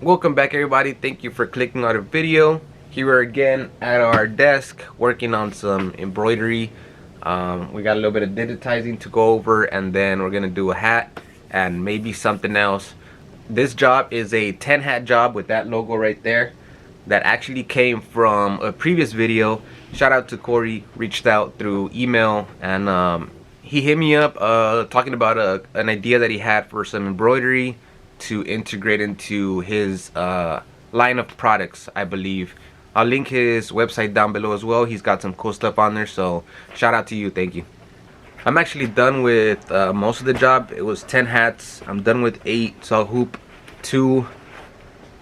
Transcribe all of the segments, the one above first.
Welcome back, everybody. Thank you for clicking on the video. Here we're again at our desk working on some embroidery. We got a little bit of digitizing to go over, and then we're gonna do a hat and maybe something else. This job is a 10 hat job with that logo right there. That actually came from a previous video. Shout out to Corey, reached out through email, and he hit me up talking about an idea that he had for some embroidery to integrate into his line of products, I believe. I'll link his website down below as well. He's got some cool stuff on there, so shout out to you. Thank you. I'm actually done with most of the job. It was 10 hats. I'm done with 8, so I'll hoop 2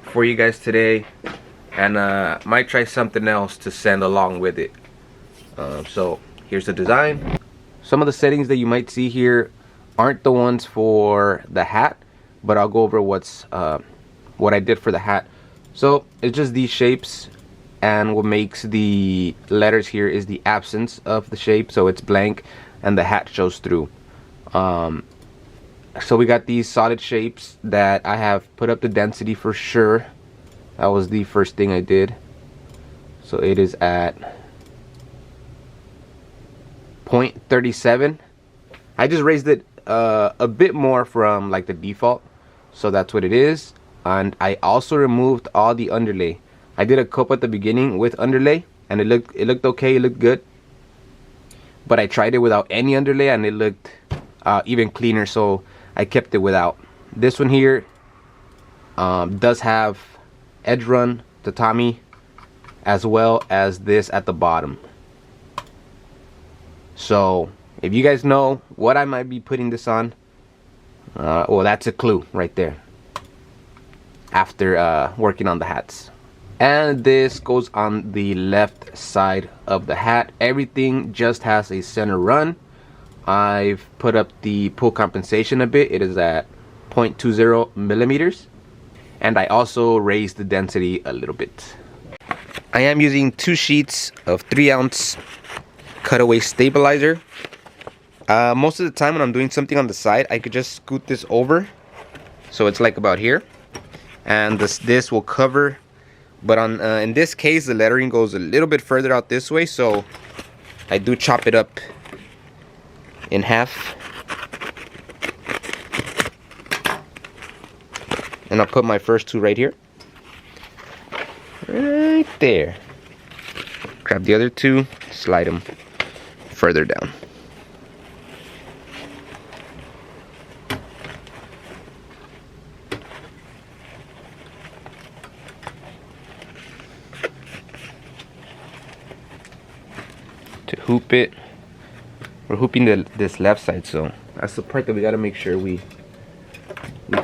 for you guys today, and might try something else to send along with it. So here's the design. Some of the settings that you might see here aren't the ones for the hat, but I'll go over what I did for the hat. So it's just these shapes, and what makes the letters here is the absence of the shape, so it's blank and the hat shows through. So we got these solid shapes that I have put up the density for sure. That was the first thing I did. So it is at 0.37. I just raised it a bit more from like the default, so that's what it is. And I also removed all the underlay. I did a cup at the beginning with underlay, and it looked okay, it looked good. But I tried it without any underlay, and it looked even cleaner, so I kept it without. This one here does have edge run tatami, as well as this at the bottom. So if you guys know what I might be putting this on, well, that's a clue right there after working on the hats. And this goes on the left side of the hat. Everything just has a center run. I've put up the pull compensation a bit. It is at 0.20 millimeters, and I also raised the density a little bit. I am using 2 sheets of 3-ounce cutaway stabilizer. Most of the time when I'm doing something on the side, I could just scoot this over, so it's like about here, and this will cover. But in this case, the lettering goes a little bit further out this way, so I do chop it up in half, and I'll put my first 2 right here, right there. Grab the other 2, slide them further down. To hoop it, we're hooping this left side, so that's the part that we got to make sure we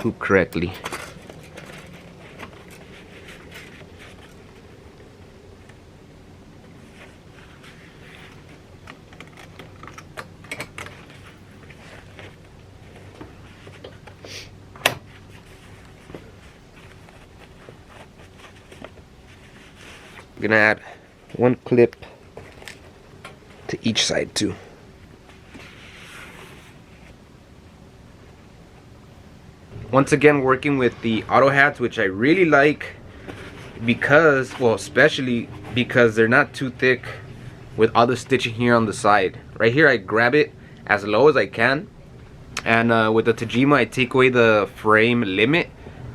hoop correctly. I'm gonna add 1 clip to each side too. Once again, working with the Otto hats, which I really like because, well, especially because they're not too thick with all the stitching here on the side. Right here I grab it as low as I can, and with the Tajima I take away the frame limit,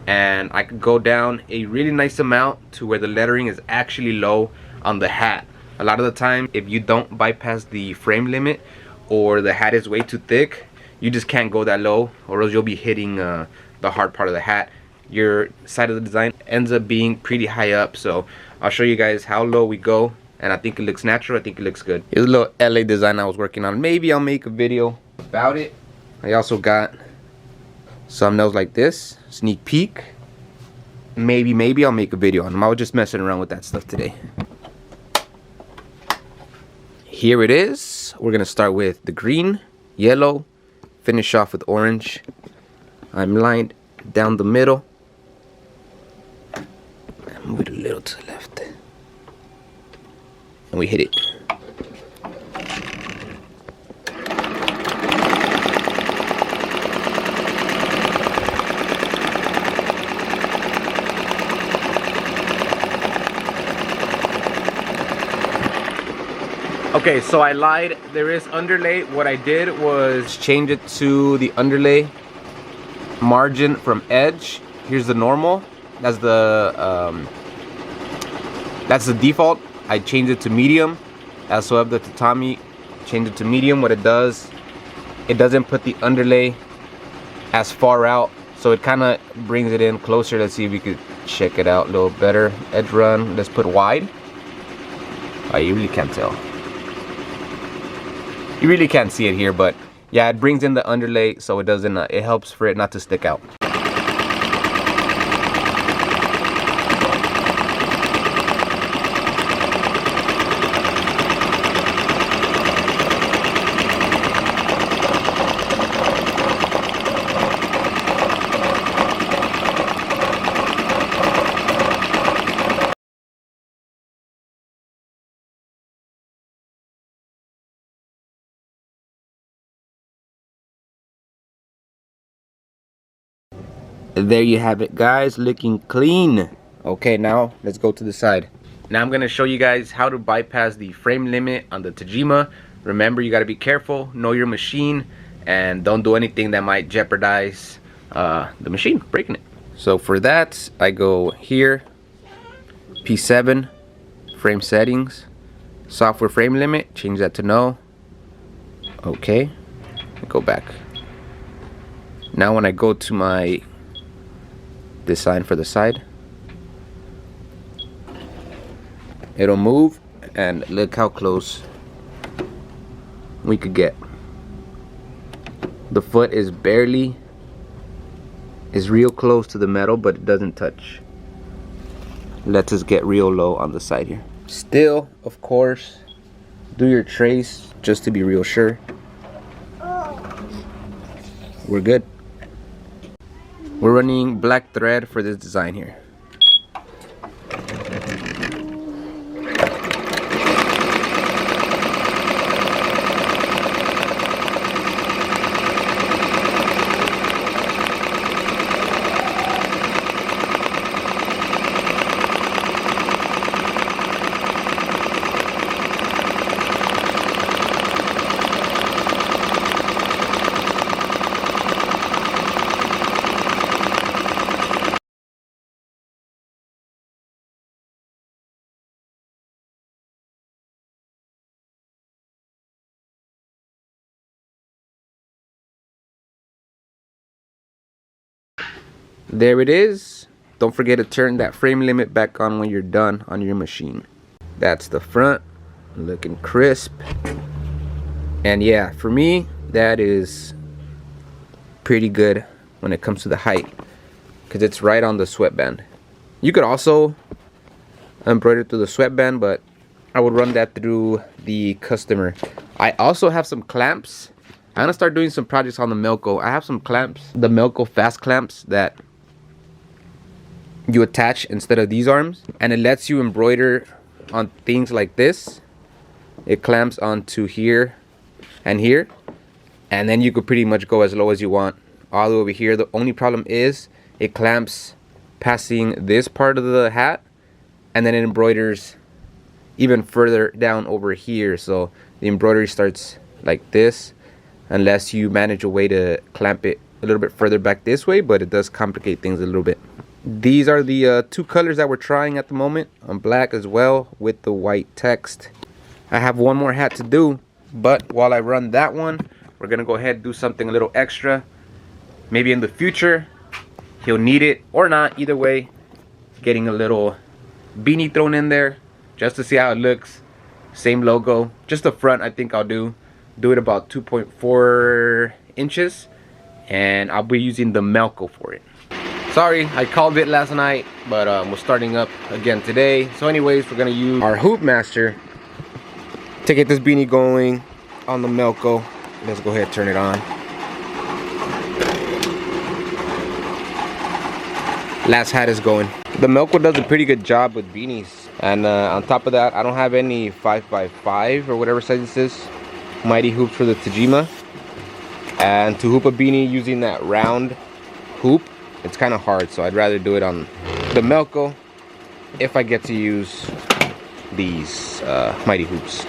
and I could go down a really nice amount to where the lettering is actually low on the hat. A lot of the time, if you don't bypass the frame limit, or the hat is way too thick, you just can't go that low, or else you'll be hitting the hard part of the hat. Your side of the design ends up being pretty high up, so I'll show you guys how low we go, and I think it looks natural. I think it looks good. Here's a little LA design I was working on. Maybe I'll make a video about it. I also got some nails like this, sneak peek. Maybe I'll make a video on them. I was just messing around with that stuff today. Here it is. We're gonna start with the green, yellow, finish off with orange. I'm lined down the middle. Move it a little to the left, and we hit it. Okay, so I lied. There is underlay. What I did was change it to the underlay margin from edge. Here's the normal. That's the default. I changed it to medium. As so of the tatami, change it to medium. What it does, it doesn't put the underlay as far out, so it kind of brings it in closer. Let's see if we could check it out a little better. Edge run. Let's put wide. Oh, you really can't tell. You really can't see it here, but yeah, it brings in the underlay, so it doesn't. It helps for it not to stick out. There you have it, guys, looking clean. Okay, now let's go to the side. Now I'm gonna show you guys how to bypass the frame limit on the Tajima. Remember, you gotta be careful, know your machine, and don't do anything that might jeopardize the machine, breaking it. So for that, I go here, P7, frame settings, software frame limit, change that to no. Okay, go back. Now when I go to my design for the side, it'll move, and look how close we could get. The foot is real close to the metal, but it doesn't touch. Lets us get real low on the side here. Still, of course, do your trace just to be real sure. We're good. We're running black thread for this design here. There it is. Don't forget to turn that frame limit back on when you're done on your machine. That's the front, looking crisp. And yeah, for me, that is pretty good when it comes to the height, because it's right on the sweatband. You could also embroider through the sweatband, but I would run that through the customer. I also have some clamps. I'm gonna start doing some projects on the Melco. I have some clamps, the Melco fast clamps that you attach instead of these arms, and it lets you embroider on things like this. It clamps onto here and here, and then you could pretty much go as low as you want all the way over here. The only problem is it clamps passing this part of the hat, and then it embroiders even further down over here, so the embroidery starts like this, unless you manage a way to clamp it a little bit further back this way, but it does complicate things a little bit. These are the two colors that we're trying at the moment, on black as well with the white text. I have one more hat to do, but while I run that one, we're gonna go ahead and do something a little extra. Maybe in the future he'll need it or not. Either way, getting a little beanie thrown in there just to see how it looks. Same logo, just the front. I think I'll do it about 2.4 inches, and I'll be using the Melco for it. Sorry, I called it last night, but we're starting up again today. So anyways, we're gonna use our Hoop Master to get this beanie going on the Melco. Let's go ahead and turn it on. Last hat is going. The Melco does a pretty good job with beanies, and on top of that, I don't have any 5x5 or whatever size this is mighty hoops for the Tajima. And to hoop a beanie using that round hoop, it's kind of hard, so I'd rather do it on the Melco if I get to use these mighty hoops.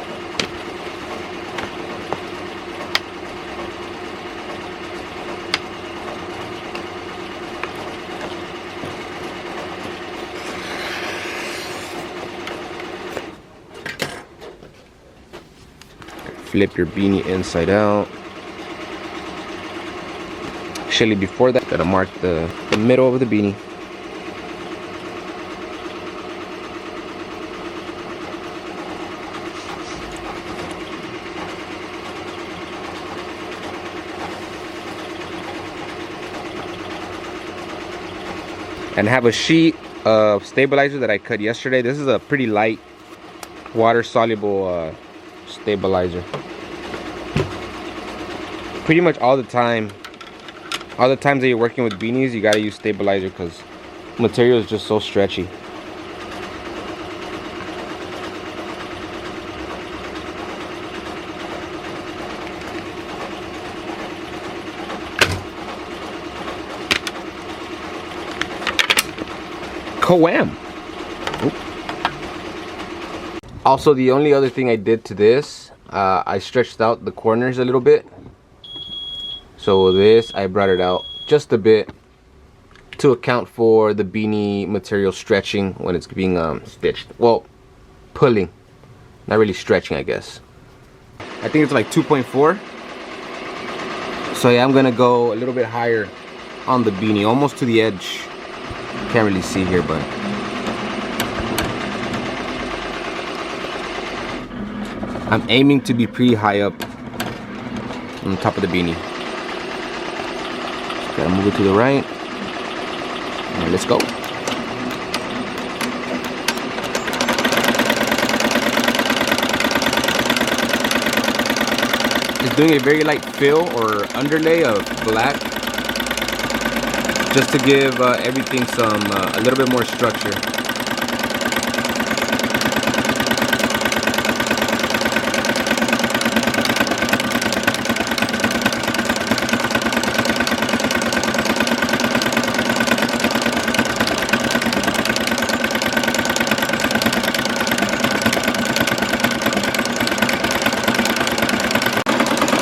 flip your beanie inside out. Actually, before that, gotta mark the middle of the beanie. And have a sheet of stabilizer that I cut yesterday. This is a pretty light, water-soluble stabilizer. Pretty much all the times that you're working with beanies, you gotta use stabilizer because material is just so stretchy. Coam. Also, the only other thing I did to this, I stretched out the corners a little bit. So this, I brought it out just a bit to account for the beanie material stretching when it's being stitched. Well, pulling, not really stretching, I guess. I think it's like 2.4. So yeah, I'm gonna go a little bit higher on the beanie, almost to the edge. Can't really see here, but I'm aiming to be pretty high up on top of the beanie. Gotta move it to the right. And let's go. Just doing a very light fill or underlay of black, just to give everything some a little bit more structure.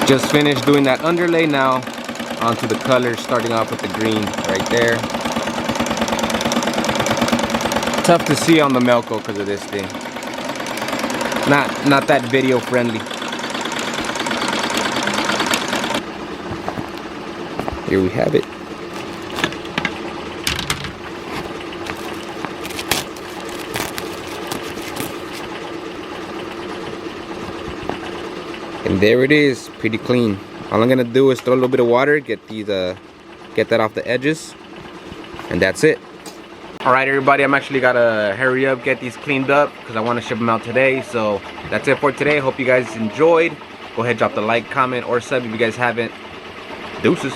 Just finished doing that underlay. Now onto the colors, starting off with the green right there. Tough to see on the Melco because of this thing. Not that video friendly. Here we have it. And there it is, pretty clean. All I'm gonna do is throw a little bit of water, get that off the edges, and that's it. All right, everybody, I'm actually gotta hurry up, get these cleaned up because I want to ship them out today. So that's it for today. Hope you guys enjoyed. Go ahead, drop the like, comment, or sub if you guys haven't. Deuces.